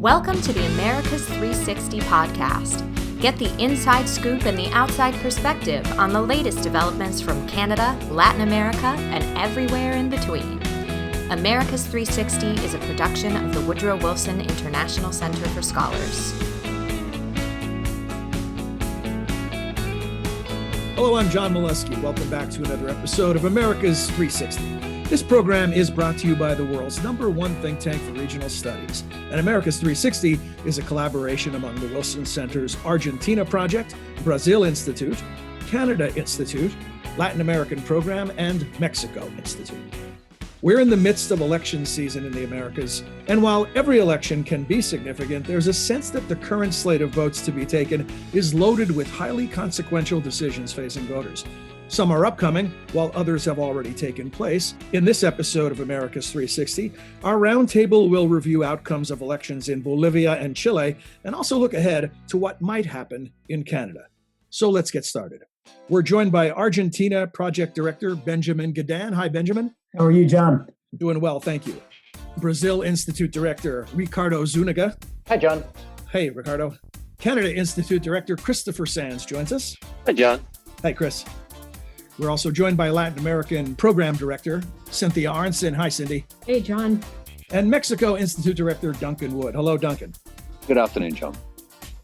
Welcome to the America's 360 podcast. Get the inside scoop and the outside perspective on the latest developments from Canada, Latin America, and everywhere in between. America's 360 is a production of the Woodrow Wilson International Center for Scholars. Hello, I'm John Molesky. Welcome back to another episode of America's 360. This program is brought to you by the world's #1 think tank for regional studies. And America's 360 is a collaboration among the Wilson Center's Argentina Project, Brazil Institute, Canada Institute, Latin American Program, and Mexico Institute. We're in the midst of election season in the Americas, and while every election can be significant, there's a sense that the current slate of votes to be taken is loaded with highly consequential decisions facing voters. Some are upcoming, while others have already taken place. In this episode of America's 360, our roundtable will review outcomes of elections in Bolivia and Chile, and also look ahead to what might happen in Canada. So let's get started. We're joined by Argentina Project Director Benjamin Gadan. Hi, Benjamin. How are you, John? Doing well, thank you. Brazil Institute Director Ricardo Zuniga. Hi, John. Hey, Ricardo. Canada Institute Director Christopher Sands joins us. Hi, John. Hi, Chris. We're also joined by Latin American Program Director Cynthia Arnson. Hi, Cindy. Hey, John. And Mexico Institute Director Duncan Wood. Hello, Duncan. Good afternoon, John.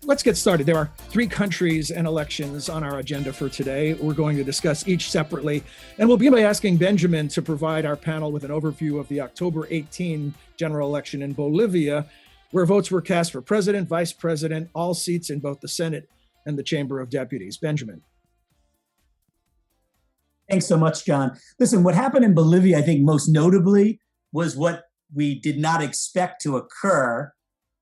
Let's get started. There are 3 countries and elections on our agenda for today. We're going to discuss each separately. And we'll begin by asking Benjamin to provide our panel with an overview of the October 18 general election in Bolivia, where votes were cast for president, vice president, all seats in both the Senate and the Chamber of Deputies. Benjamin. Thanks so much, John. Listen, what happened in Bolivia, I think most notably, was what we did not expect to occur.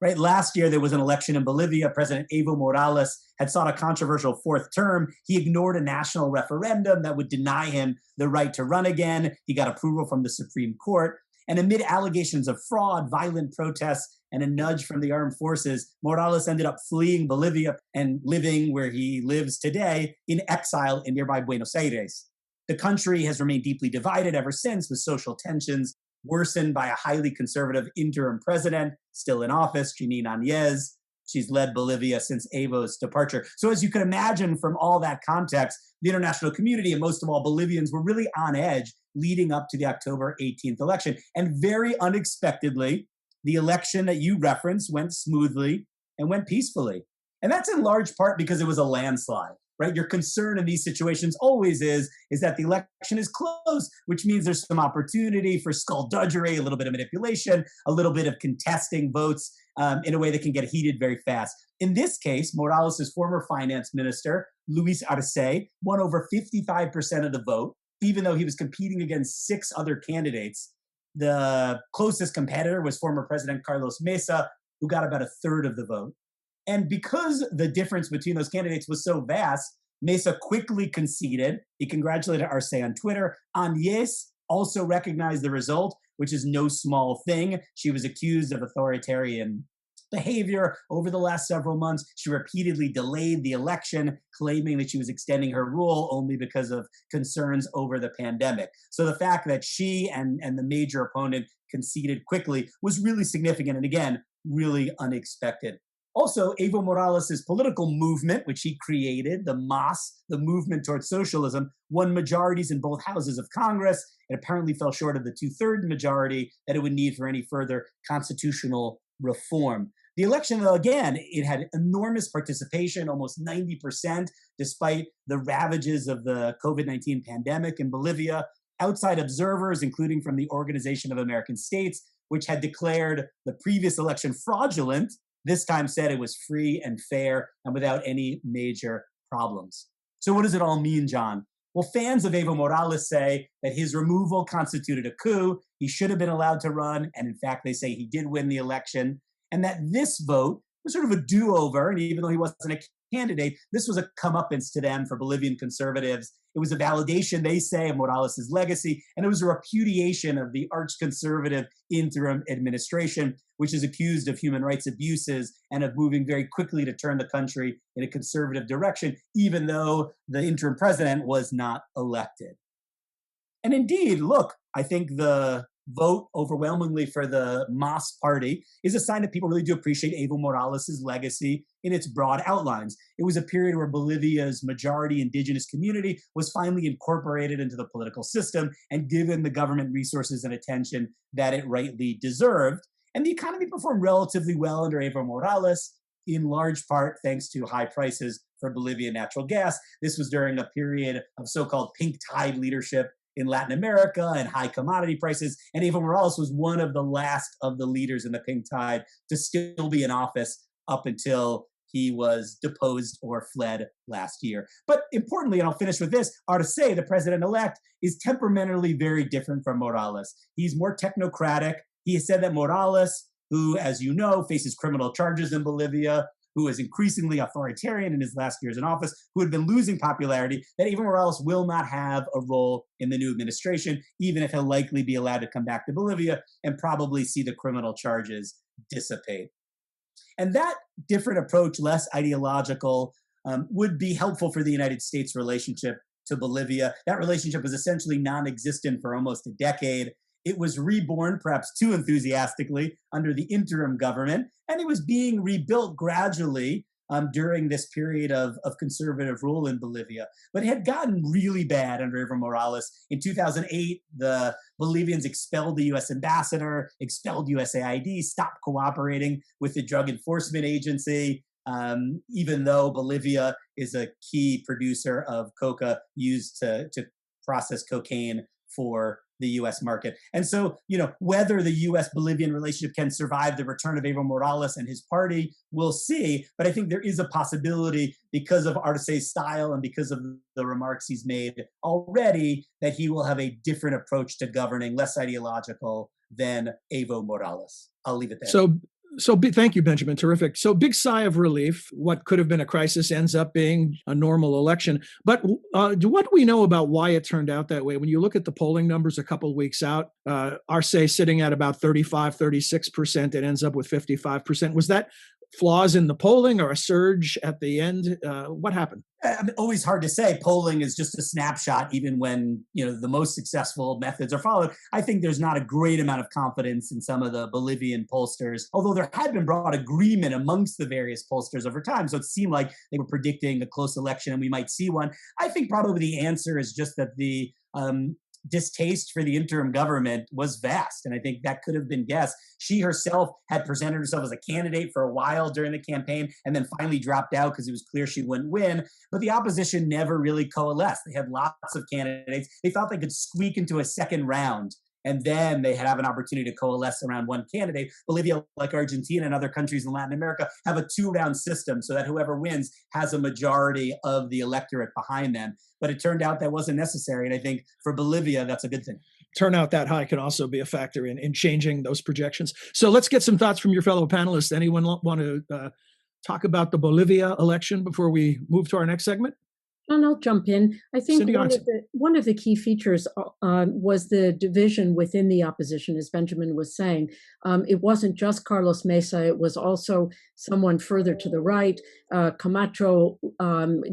Right? Last year, there was an election in Bolivia. President Evo Morales had sought a controversial 4th term. He ignored a national referendum that would deny him the right to run again. He got approval from the Supreme Court. And amid allegations of fraud, violent protests, and a nudge from the armed forces, Morales ended up fleeing Bolivia and living where he lives today in exile in nearby Buenos Aires. The country has remained deeply divided ever since, with social tensions worsened by a highly conservative interim president still in office, Jeanine Áñez. She's led Bolivia since Evo's departure. So as you can imagine from all that context, the international community and most of all Bolivians were really on edge leading up to the October 18th election. And very unexpectedly, the election that you referenced went smoothly and went peacefully. And that's in large part because it was a landslide. Right? Your concern in these situations always is that the election is close, which means there's some opportunity for skullduggery, a little bit of manipulation, a little bit of contesting votes in a way that can get heated very fast. In this case, Morales' former finance minister, Luis Arce, won over 55% of the vote, even though he was competing against 6 other candidates. The closest competitor was former President Carlos Mesa, who got about 1/3 of the vote. And because the difference between those candidates was so vast, Mesa quickly conceded. He congratulated Arce on Twitter. Áñez also recognized the result, which is no small thing. She was accused of authoritarian behavior over the last several months. She repeatedly delayed the election, claiming that she was extending her rule only because of concerns over the pandemic. So the fact that she and the major opponent conceded quickly was really significant and, again, really unexpected. Also, Evo Morales' political movement, which he created, the MAS, the Movement Towards Socialism, won majorities in both houses of Congress. It apparently fell short of the 2/3 majority that it would need for any further constitutional reform. The election, though, again, it had enormous participation, almost 90%, despite the ravages of the COVID-19 pandemic in Bolivia. Outside observers, including from the Organization of American States, which had declared the previous election fraudulent, this time said it was free and fair and without any major problems. So what does it all mean, John? Well, fans of Evo Morales say that his removal constituted a coup. He should have been allowed to run. And in fact, they say he did win the election. And that this vote was sort of a do-over. And even though he wasn't a candidate, this was a comeuppance to them for Bolivian conservatives. It was a validation, they say, of Morales' legacy, and it was a repudiation of the arch-conservative interim administration, which is accused of human rights abuses and of moving very quickly to turn the country in a conservative direction, even though the interim president was not elected. And indeed, look, I think the vote overwhelmingly for the MAS party is a sign that people really do appreciate Evo Morales' legacy in its broad outlines. It was a period where Bolivia's majority indigenous community was finally incorporated into the political system and given the government resources and attention that it rightly deserved. And the economy performed relatively well under Evo Morales, in large part thanks to high prices for Bolivian natural gas. This was during a period of so-called pink tide leadership in Latin America and high commodity prices. And Evo Morales was one of the last of the leaders in the pink tide to still be in office up until he was deposed or fled last year. But importantly, and I'll finish with this, Arce, the president-elect, is temperamentally very different from Morales. He's more technocratic. He has said that Morales, who, as you know, faces criminal charges in Bolivia, who is increasingly authoritarian in his last years in office, who had been losing popularity, that Evo Morales will not have a role in the new administration, even if he'll likely be allowed to come back to Bolivia and probably see the criminal charges dissipate. And that different approach, less ideological, would be helpful for the United States relationship to Bolivia. That relationship was essentially non-existent for almost a decade. It was reborn, perhaps too enthusiastically, under the interim government, and it was being rebuilt gradually during this period of conservative rule in Bolivia. But it had gotten really bad under Evo Morales. In 2008, the Bolivians expelled the U.S. ambassador, expelled USAID, stopped cooperating with the Drug Enforcement Agency, even though Bolivia is a key producer of coca used to process cocaine for the U.S. market. And so, whether the U.S.-Bolivian relationship can survive the return of Evo Morales and his party, we'll see. But I think there is a possibility, because of Arce's style and because of the remarks he's made already, that he will have a different approach to governing, less ideological than Evo Morales. I'll leave it there. Thank you, Benjamin. Terrific. So big sigh of relief. What could have been a crisis ends up being a normal election. But what do we know about why it turned out that way? When you look at the polling numbers a couple of weeks out, Arce sitting at about 35, 36%, it ends up with 55%. Was that flaws in the polling or a surge at the end? What happened? Always hard to say. Polling is just a snapshot, even when the most successful methods are followed. I think there's not a great amount of confidence in some of the Bolivian pollsters, although there had been broad agreement amongst the various pollsters over time. So it seemed like they were predicting a close election and we might see one. I think probably the answer is just that the distaste for the interim government was vast. And I think that could have been guessed. She herself had presented herself as a candidate for a while during the campaign and then finally dropped out because it was clear she wouldn't win. But the opposition never really coalesced. They had lots of candidates. They thought they could squeak into a second round, and then they have an opportunity to coalesce around one candidate. Bolivia, like Argentina and other countries in Latin America, have a two-round system so that whoever wins has a majority of the electorate behind them. But it turned out that wasn't necessary, and I think for Bolivia, that's a good thing. Turnout that high can also be a factor in changing those projections. So let's get some thoughts from your fellow panelists. Anyone want to talk about the Bolivia election before we move to our next segment? And I'll jump in. I think one of the key features was the division within the opposition, as Benjamin was saying. It wasn't just Carlos Mesa, it was also someone further to the right, Camacho,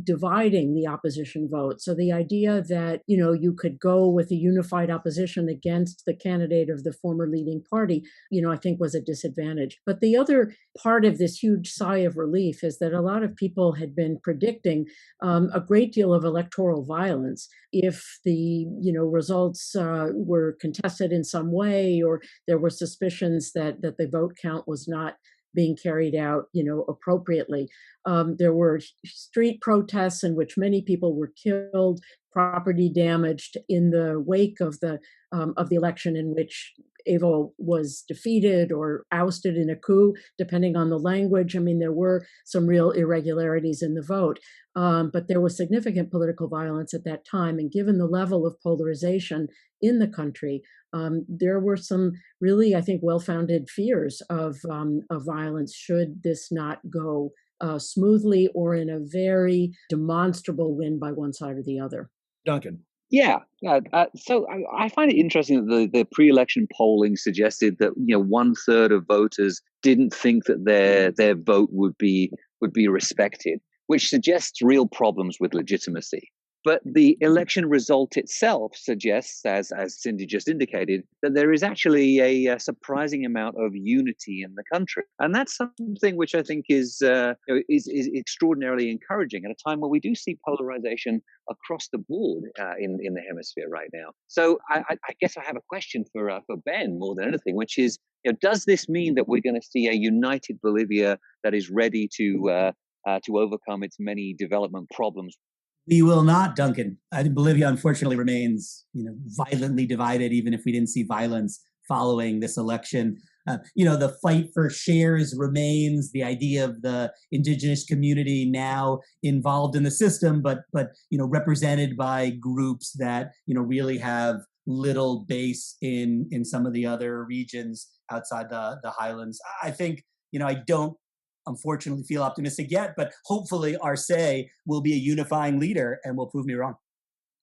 dividing the opposition vote. So the idea that, you could go with a unified opposition against the candidate of the former leading party, I think was a disadvantage. But the other part of this huge sigh of relief is that a lot of people had been predicting a great deal of electoral violence if the results were contested in some way, or there were suspicions that the vote count was not being carried out appropriately. There were street protests in which many people were killed, property damaged in the wake of the election in which Evo was defeated or ousted in a coup, depending on the language. I mean, there were some real irregularities in the vote, but there was significant political violence at that time. And given the level of polarization in the country, there were some really, I think, well-founded fears of violence should this not go smoothly or in a very demonstrable win by one side or the other. Duncan. Yeah. So I find it interesting that the pre-election polling suggested that 1/3 of voters didn't think that their vote would be respected, which suggests real problems with legitimacy. But the election result itself suggests, as Cindy just indicated, that there is actually a surprising amount of unity in the country, and that's something which I think is extraordinarily encouraging at a time where we do see polarization across the board in the hemisphere right now. So I guess I have a question for Ben more than anything, which is, does this mean that we're going to see a united Bolivia that is ready to overcome its many development problems? We will not, Duncan. I think Bolivia, unfortunately, remains, violently divided, even if we didn't see violence following this election. The fight for shares remains, the idea of the indigenous community now involved in the system, but represented by groups that, really have little base in some of the other regions outside the highlands. I think, I don't unfortunately feel optimistic yet, but hopefully Arce will be a unifying leader and will prove me wrong.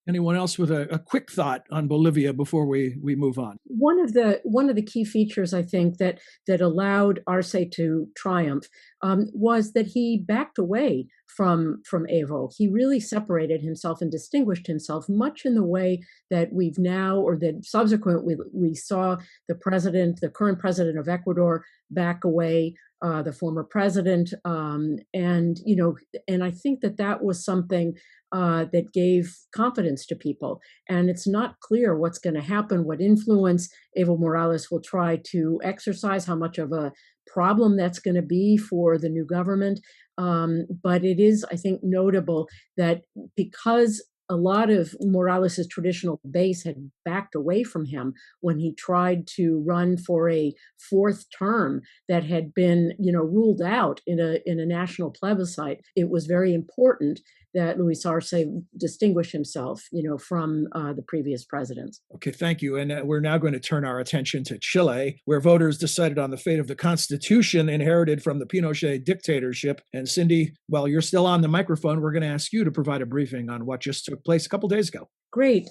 Anyone else with a quick thought on Bolivia before we move on? One of the key features, I think, that allowed Arce to triumph was that he backed away from Evo. He really separated himself and distinguished himself, much in the way that we've now, or that subsequently we saw the current president of Ecuador, back away. The former president, and I think that was something that gave confidence to people. And it's not clear what's going to happen, what influence Evo Morales will try to exercise, how much of a problem that's going to be for the new government. But it is, I think, notable that because a lot of Morales' traditional base had backed away from him when he tried to run for a fourth term that had been, ruled out in a national plebiscite. It was very important that Luis Arce distinguish himself, from the previous presidents. Okay, thank you. And we're now going to turn our attention to Chile, where voters decided on the fate of the Constitution inherited from the Pinochet dictatorship. And Cindy, while you're still on the microphone, we're going to ask you to provide a briefing on what just took place a couple days ago. Great.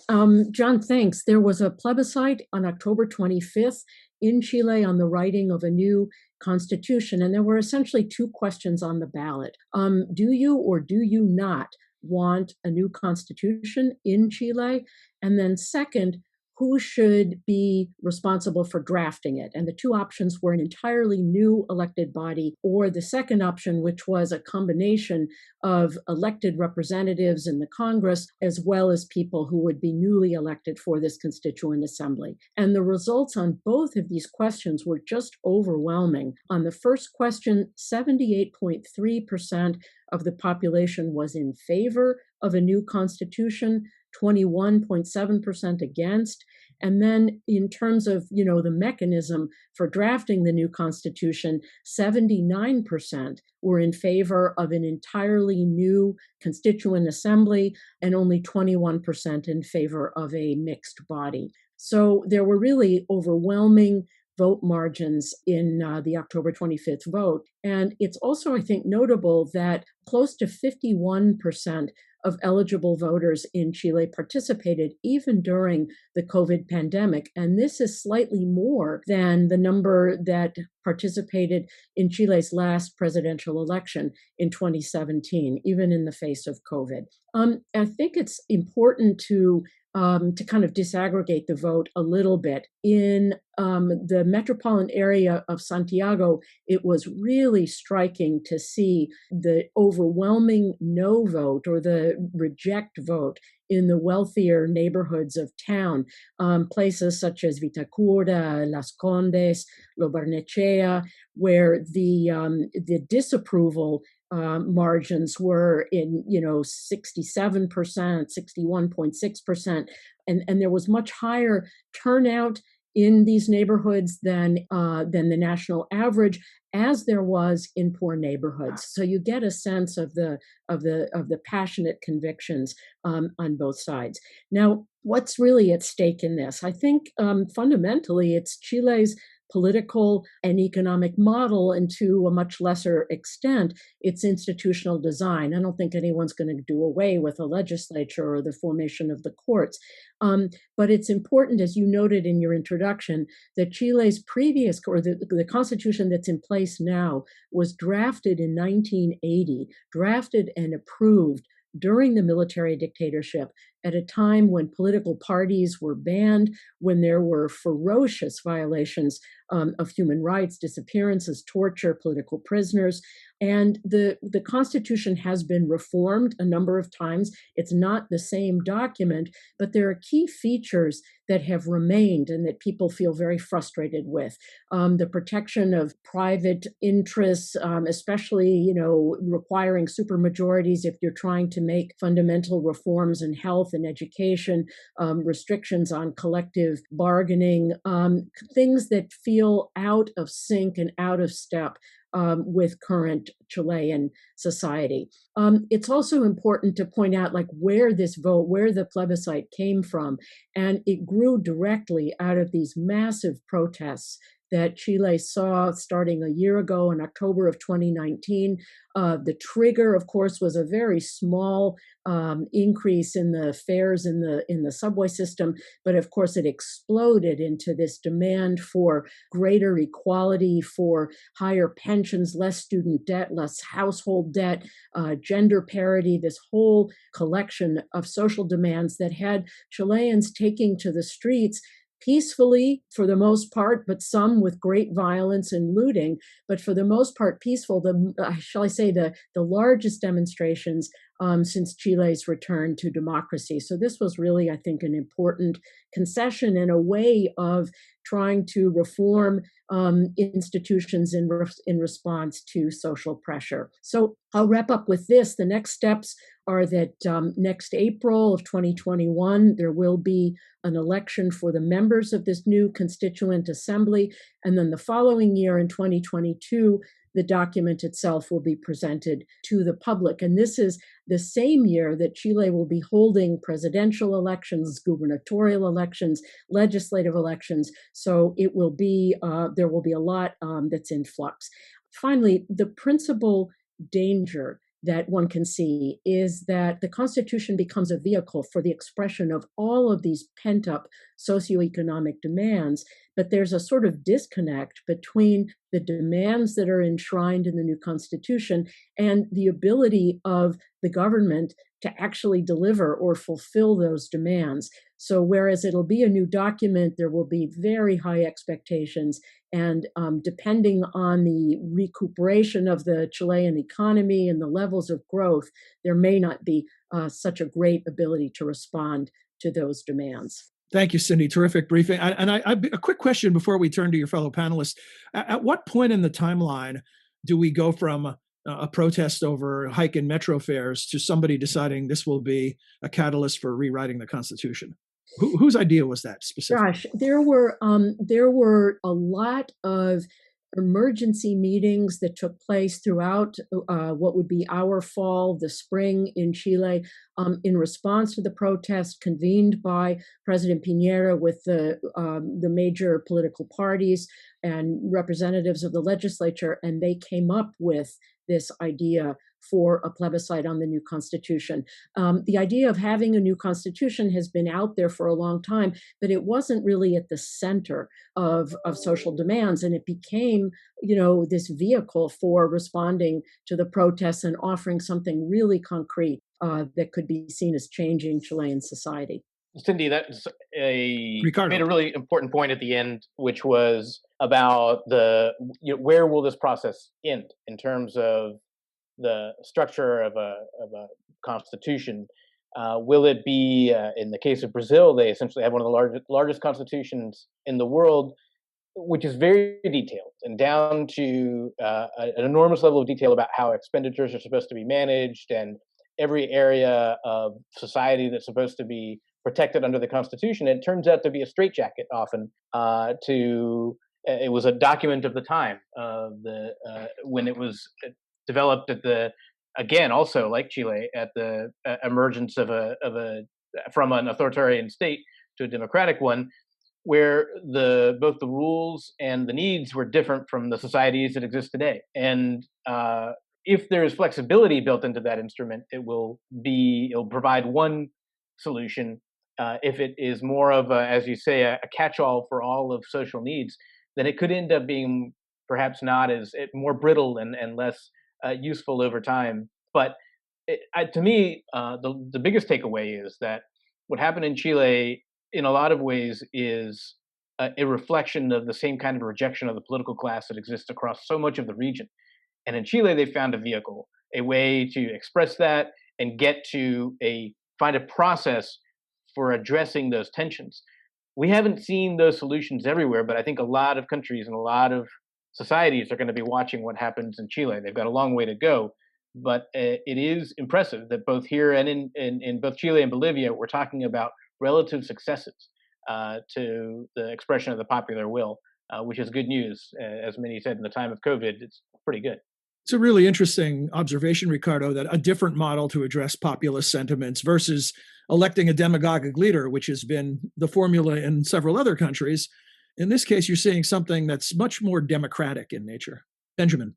John, thanks. There was a plebiscite on October 25th in Chile on the writing of a new constitution. And there were essentially two questions on the ballot. Do you or do you not want a new constitution in Chile? And then second, who should be responsible for drafting it? And the two options were an entirely new elected body, or the second option, which was a combination of elected representatives in the Congress, as well as people who would be newly elected for this constituent assembly. And the results on both of these questions were just overwhelming. On the first question, 78.3% of the population was in favor of a new constitution, 21.7% against. And then in terms of, the mechanism for drafting the new constitution, 79% were in favor of an entirely new constituent assembly and only 21% in favor of a mixed body. So there were really overwhelming vote margins in the October 25th vote. And it's also, I think, notable that close to 51% of eligible voters in Chile participated even during the COVID pandemic. And this is slightly more than the number that participated in Chile's last presidential election in 2017, even in the face of COVID. I think it's important to kind of disaggregate the vote a little bit. In the metropolitan area of Santiago, it was really striking to see the overwhelming no vote or the reject vote in the wealthier neighborhoods of town, places such as Vitacura, Las Condes, Lo Barnechea, where the disapproval margins were in 67%, 61.6%, and there was much higher turnout in these neighborhoods than the national average, as there was in poor neighborhoods. So you get a sense of the passionate convictions on both sides. Now, what's really at stake in this? I think fundamentally it's Chile's political and economic model, and to a much lesser extent, its institutional design. I don't think anyone's going to do away with the legislature or the formation of the courts. But it's important, as you noted in your introduction, that Chile's previous, or the constitution that's in place now, was drafted in 1980, drafted and approved during the military dictatorship, at a time when political parties were banned, when there were ferocious violations of human rights, disappearances, torture, political prisoners. And the Constitution has been reformed a number of times. It's not the same document, but there are key features that have remained and that people feel very frustrated with. The protection of private interests, especially, requiring supermajorities if you're trying to make fundamental reforms in health and education, restrictions on collective bargaining, things that feel out of sync and out of step with current Chilean society. It's also important to point out where this vote, where the plebiscite came from. And it grew directly out of these massive protests that Chile saw starting a year ago in October of 2019. The trigger, of course, was a very small increase in the fares in the subway system, but of course it exploded into this demand for greater equality, for higher pensions, less student debt, less household debt, gender parity, this whole collection of social demands that had Chileans taking to the streets peacefully for the most part, but some with great violence and looting, but for the most part peaceful. The largest demonstrations since Chile's return to democracy. So this was really, I think, an important concession and a way of trying to reform institutions in response to social pressure. So I'll wrap up with this. The next steps are that next April of 2021, there will be an election for the members of this new constituent assembly. And then the following year in 2022, the document itself will be presented to the public. And this is the same year that Chile will be holding presidential elections, gubernatorial elections, legislative elections. So it will be there will be a lot that's in flux. Finally, the principal danger that one can see is that the Constitution becomes a vehicle for the expression of all of these pent-up socioeconomic demands, but there's a sort of disconnect between the demands that are enshrined in the new Constitution and the ability of the government to actually deliver or fulfill those demands. So whereas it'll be a new document, there will be very high expectations. And depending on the recuperation of the Chilean economy and the levels of growth, there may not be such a great ability to respond to those demands. Thank you, Cindy. Terrific briefing. And a quick question before we turn to your fellow panelists. At what point in the timeline do we go from a protest over a hike in metro fares to somebody deciding this will be a catalyst for rewriting the Constitution? Whose idea was that specifically? Gosh, there were a lot of emergency meetings that took place throughout what would be our fall, the spring in Chile, in response to the protest convened by President Piñera with the major political parties and representatives of the legislature, and they came up with this idea for a plebiscite on the new constitution. The idea of having a new constitution has been out there for a long time, but it wasn't really at the center of social demands. And it became, this vehicle for responding to the protests and offering something really concrete that could be seen as changing Chilean society. Cindy, that's made a really important point at the end, which was about where will this process end in terms of the structure of a constitution. Will it be, in the case of Brazil, they essentially have one of the largest constitutions in the world, which is very detailed and down to an enormous level of detail about how expenditures are supposed to be managed and every area of society that's supposed to be protected under the Constitution. It turns out to be a straitjacket often it was a document of the time when it was developed also like Chile, at the emergence from an authoritarian state to a democratic one, where both the rules and the needs were different from the societies that exist today. And if there is flexibility built into that instrument, it'll provide one solution. If it is more of as you say, a catch-all for all of social needs, then it could end up being perhaps not more brittle and less useful over time. But to me, the biggest takeaway is that what happened in Chile, in a lot of ways, is a reflection of the same kind of rejection of the political class that exists across so much of the region. And in Chile, they found a vehicle, a way to express that and find a process for addressing those tensions. We haven't seen those solutions everywhere, but I think a lot of countries and a lot of societies are going to be watching what happens in Chile. They've got a long way to go, but it is impressive that both here and in both Chile and Bolivia, we're talking about relative successes to the expression of the popular will, which is good news. As many said, in the time of COVID, it's pretty good. It's a really interesting observation, Ricardo, that a different model to address populist sentiments versus electing a demagogic leader, which has been the formula in several other countries. In this case, you're seeing something that's much more democratic in nature. Benjamin.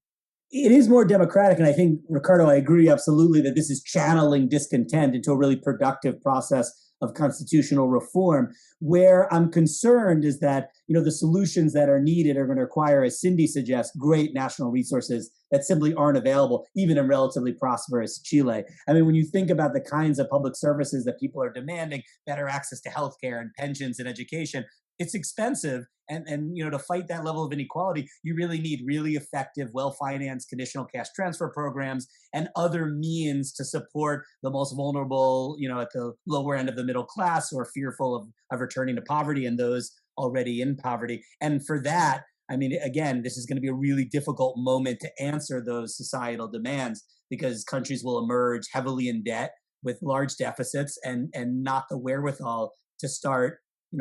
It is more democratic. And I think, Ricardo, I agree absolutely that this is channeling discontent into a really productive process of constitutional reform. Where I'm concerned is that, the solutions that are needed are going to require, as Cindy suggests, great national resources that simply aren't available, even in relatively prosperous Chile. I mean, when you think about the kinds of public services that people are demanding, better access to healthcare and pensions and education, it's expensive. And to fight that level of inequality, you really need really effective, well-financed conditional cash transfer programs and other means to support the most vulnerable, at the lower end of the middle class or fearful of returning to poverty and those already in poverty. And for that, I mean, again, this is going to be a really difficult moment to answer those societal demands because countries will emerge heavily in debt with large deficits and not the wherewithal to start,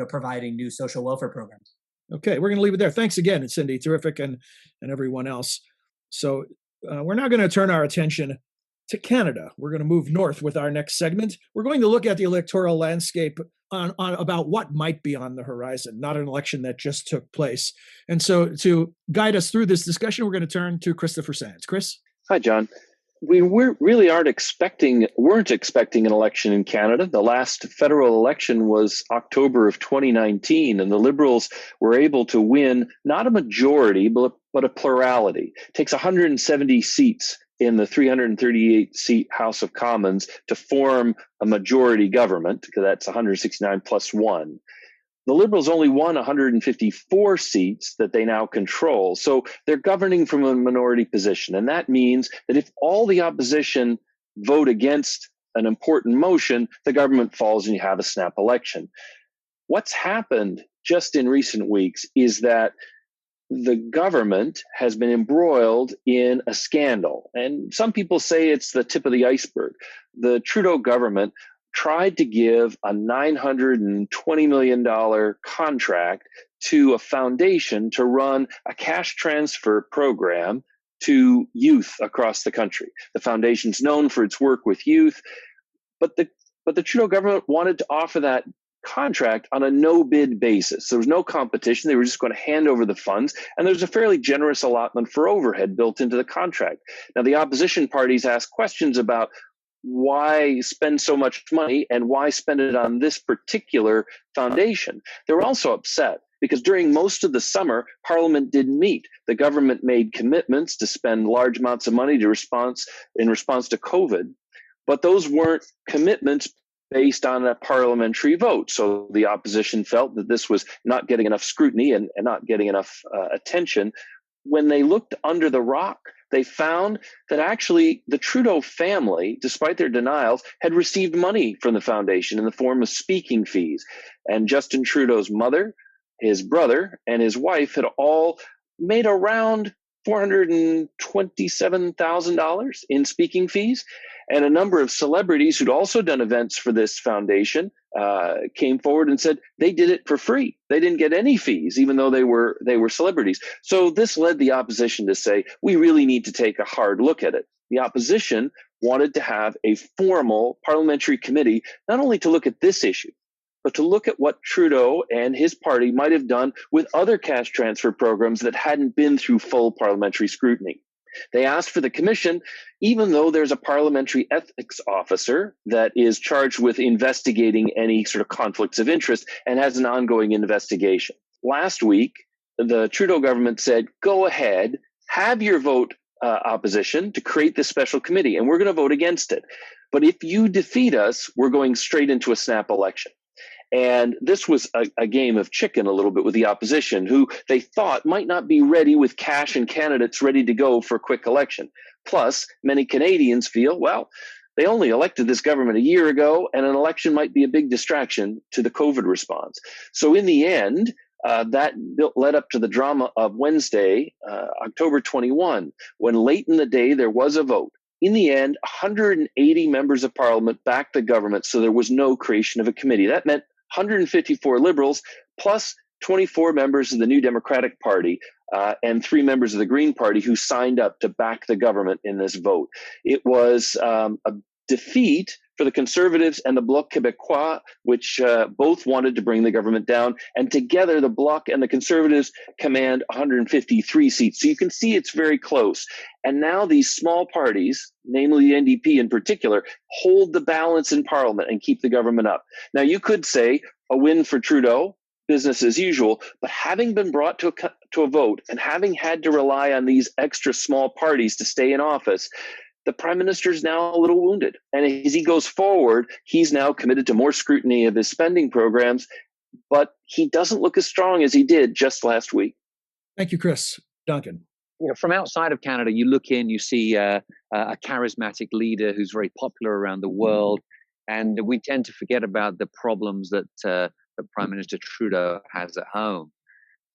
providing new social welfare programs. Okay, we're going to leave it there. Thanks again, Cindy. Terrific, and everyone else. So we're now going to turn our attention to Canada. We're going to move north with our next segment. We're going to look at the electoral landscape on about what might be on the horizon, not an election that just took place. And so to guide us through this discussion, we're going to turn to Christopher Sands. Chris? Hi, John. We really weren't expecting an election in Canada. The last federal election was October of 2019, and the Liberals were able to win not a majority, but a plurality. It takes 170 seats in the 338-seat House of Commons to form a majority government, because that's 169 plus one. The Liberals only won 154 seats that they now control. So they're governing from a minority position. And that means that if all the opposition vote against an important motion, the government falls and you have a snap election. What's happened just in recent weeks is that the government has been embroiled in a scandal. And some people say it's the tip of the iceberg. The Trudeau government tried to give a $920 million contract to a foundation to run a cash transfer program to youth across the country. The foundation's known for its work with youth, but the Trudeau government wanted to offer that contract on a no-bid basis. There was no competition. They were just going to hand over the funds, and there's a fairly generous allotment for overhead built into the contract. Now, the opposition parties asked questions about why spend so much money and why spend it on this particular foundation. They were also upset because during most of the summer, Parliament didn't meet. The government made commitments to spend large amounts of money in response to COVID, but those weren't commitments based on a parliamentary vote. So the opposition felt that this was not getting enough scrutiny and not getting enough attention. When they looked under the rock, they found that actually the Trudeau family, despite their denials, had received money from the foundation in the form of speaking fees. And Justin Trudeau's mother, his brother, and his wife had all made around $427,000 in speaking fees. And a number of celebrities who'd also done events for this foundation came forward and said they did it for free. They didn't get any fees, even though they were celebrities. So this led the opposition to say, we really need to take a hard look at it. The opposition wanted to have a formal parliamentary committee, not only to look at this issue, but to look at what Trudeau and his party might have done with other cash transfer programs that hadn't been through full parliamentary scrutiny. They asked for the commission, even though there's a parliamentary ethics officer that is charged with investigating any sort of conflicts of interest and has an ongoing investigation. Last week, the Trudeau government said, go ahead, have your vote opposition to create this special committee, and we're going to vote against it. But if you defeat us, we're going straight into a snap election. And this was a game of chicken a little bit with the opposition, who they thought might not be ready with cash and candidates ready to go for a quick election. Plus, many Canadians feel, well, they only elected this government a year ago, and an election might be a big distraction to the COVID response. So in the end, that led up to the drama of Wednesday, October 21, when late in the day there was a vote. In the end, 180 members of parliament backed the government, so there was no creation of a committee. That meant 154 Liberals plus 24 members of the New Democratic Party and 3 members of the Green Party who signed up to back the government in this vote. It was a defeat for the Conservatives and the Bloc Québécois, which both wanted to bring the government down. And together, the Bloc and the Conservatives command 153 seats. So you can see it's very close. And now these small parties, namely the NDP in particular, hold the balance in Parliament and keep the government up. Now, you could say a win for Trudeau, business as usual, but having been brought to a vote and having had to rely on these extra small parties to stay in office, the prime minister is now a little wounded. And as he goes forward, he's now committed to more scrutiny of his spending programs, but he doesn't look as strong as he did just last week. Thank you, Chris. Duncan. From outside of Canada, you look in, you see a charismatic leader who's very popular around the world. And we tend to forget about the problems that Prime Minister Trudeau has at home.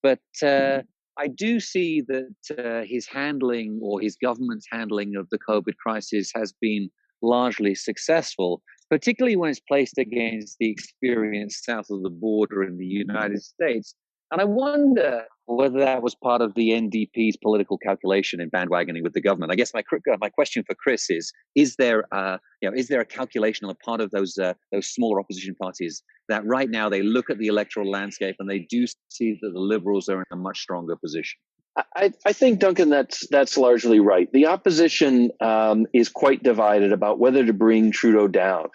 But I do see that his handling, or his government's handling, of the COVID crisis has been largely successful, particularly when it's placed against the experience south of the border in the United States. And I wonder whether that was part of the NDP's political calculation in bandwagoning with the government. I guess my question for Chris is there a calculation on the part of those smaller opposition parties that right now they look at the electoral landscape and they do see that the Liberals are in a much stronger position? I think, Duncan, that's largely right. The opposition is quite divided about whether to bring Trudeau down.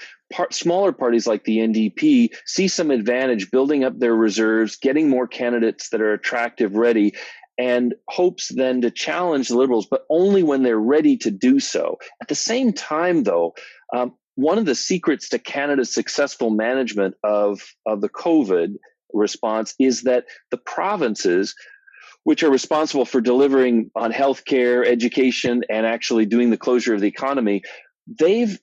Smaller parties like the NDP see some advantage building up their reserves, getting more candidates that are attractive, ready, and hopes then to challenge the Liberals, but only when they're ready to do so. At the same time, though, one of the secrets to Canada's successful management of the COVID response is that the provinces, which are responsible for delivering on healthcare, education, and actually doing the closure of the economy, they've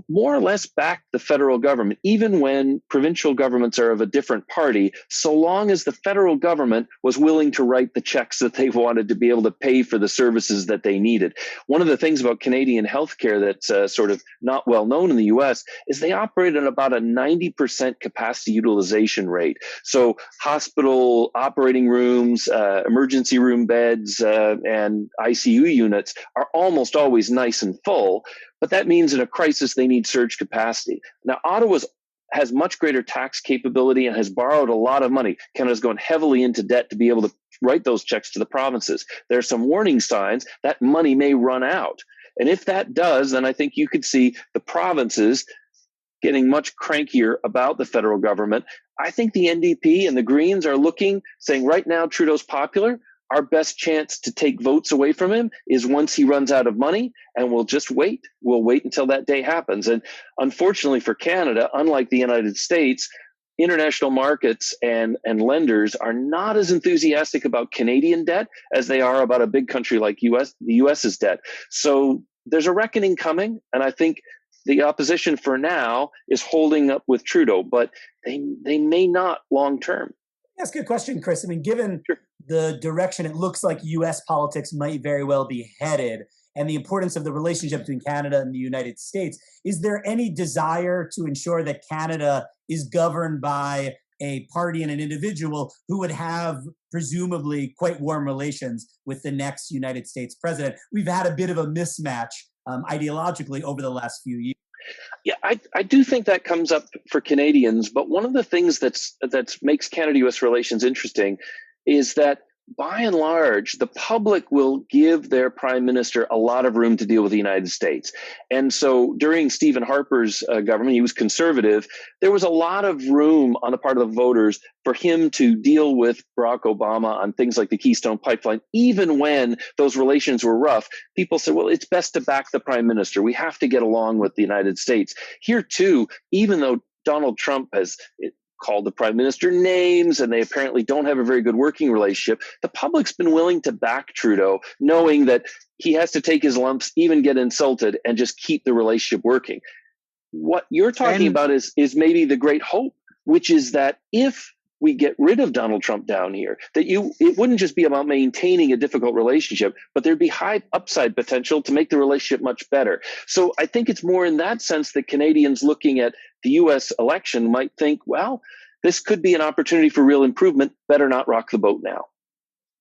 more or less backed the federal government, even when provincial governments are of a different party, so long as the federal government was willing to write the checks that they wanted to be able to pay for the services that they needed. One of the things about Canadian healthcare that's sort of not well known in the US is they operate at about a 90% capacity utilization rate. So hospital operating rooms, emergency room beds, and ICU units are almost always nice and full. But that means in a crisis, they need surge capacity. Now, Ottawa has much greater tax capability and has borrowed a lot of money. Canada's gone heavily into debt to be able to write those checks to the provinces. There are some warning signs that money may run out. And if that does, then I think you could see the provinces getting much crankier about the federal government. I think the NDP and the Greens are saying right now Trudeau's popular. Our best chance to take votes away from him is once he runs out of money, and we'll just wait. We'll wait until that day happens. And unfortunately for Canada, unlike the United States, international markets and lenders are not as enthusiastic about Canadian debt as they are about a big country like the US's debt. So there's a reckoning coming, and I think the opposition for now is holding up with Trudeau, but they may not long term. That's a good question, Chris. I mean, given the direction it looks like U.S. politics might very well be headed and the importance of the relationship between Canada and the United States, is there any desire to ensure that Canada is governed by a party and an individual who would have presumably quite warm relations with the next United States president? We've had a bit of a mismatch ideologically over the last few years. Yeah, I do think that comes up for Canadians, but one of the things that makes Canada-U.S. relations interesting is that by and large, the public will give their prime minister a lot of room to deal with the United States. And so during Stephen Harper's government, he was conservative, there was a lot of room on the part of the voters for him to deal with Barack Obama on things like the Keystone Pipeline. Even when those relations were rough, people said, well, it's best to back the prime minister. We have to get along with the United States. Here, too, even though Donald Trump has called the prime minister names, and they apparently don't have a very good working relationship, the public's been willing to back Trudeau, knowing that he has to take his lumps, even get insulted, and just keep the relationship working. What you're talking about is maybe the great hope, which is that if we get rid of Donald Trump down here, that it wouldn't just be about maintaining a difficult relationship, but there'd be high upside potential to make the relationship much better. So I think it's more in that sense that Canadians looking at the U.S. election might think, well, this could be an opportunity for real improvement. Better not rock the boat now.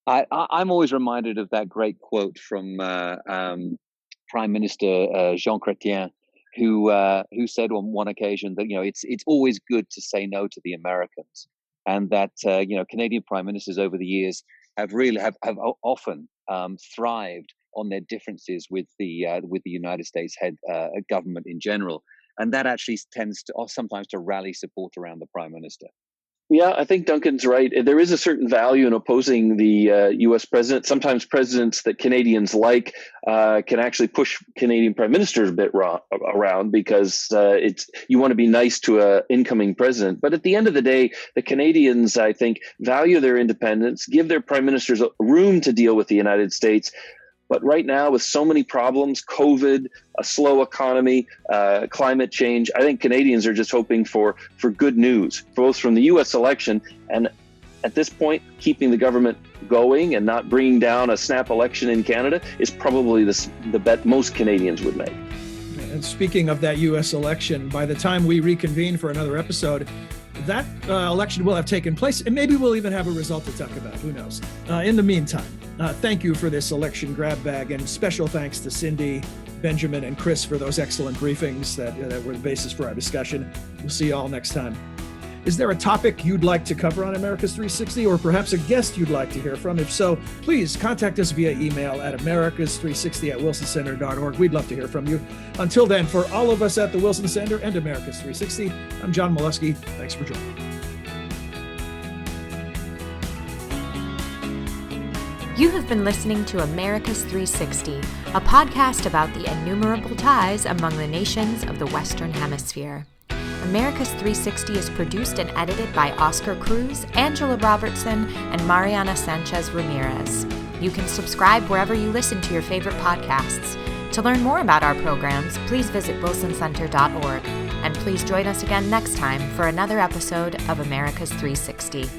I'm always reminded of that great quote from Prime Minister Jean Chrétien, who said on one occasion that it's always good to say no to the Americans, and that Canadian prime ministers over the years have often thrived on their differences with the United States head government in general. And that actually tends to sometimes to rally support around the prime minister. Yeah, I think Duncan's right. There is a certain value in opposing the U.S. president. Sometimes presidents that Canadians like can actually push Canadian prime ministers a bit around because you want to be nice to an incoming president. But at the end of the day, the Canadians, I think, value their independence, give their prime ministers room to deal with the United States. But right now, with so many problems, COVID, a slow economy, climate change, I think Canadians are just hoping for good news, both from the U.S. election and at this point, keeping the government going and not bringing down a snap election in Canada is probably the bet most Canadians would make. And speaking of that U.S. election, by the time we reconvene for another episode, that election will have taken place, and maybe we'll even have a result to talk about. Who knows? In the meantime, thank you for this election grab bag, and special thanks to Cindy, Benjamin, and Chris for those excellent briefings that were the basis for our discussion. We'll see you all next time. Is there a topic you'd like to cover on America's 360, or perhaps a guest you'd like to hear from? If so, please contact us via email at americas360@wilsoncenter.org. We'd love to hear from you. Until then, for all of us at the Wilson Center and Americas 360, I'm John Molesky. Thanks for joining. You have been listening to Americas 360, a podcast about the innumerable ties among the nations of the Western Hemisphere. Americas 360 is produced and edited by Oscar Cruz, Angela Robertson, and Mariana Sanchez Ramirez. You can subscribe wherever you listen to your favorite podcasts. To learn more about our programs, please visit wilsoncenter.org. And please join us again next time for another episode of Americas 360.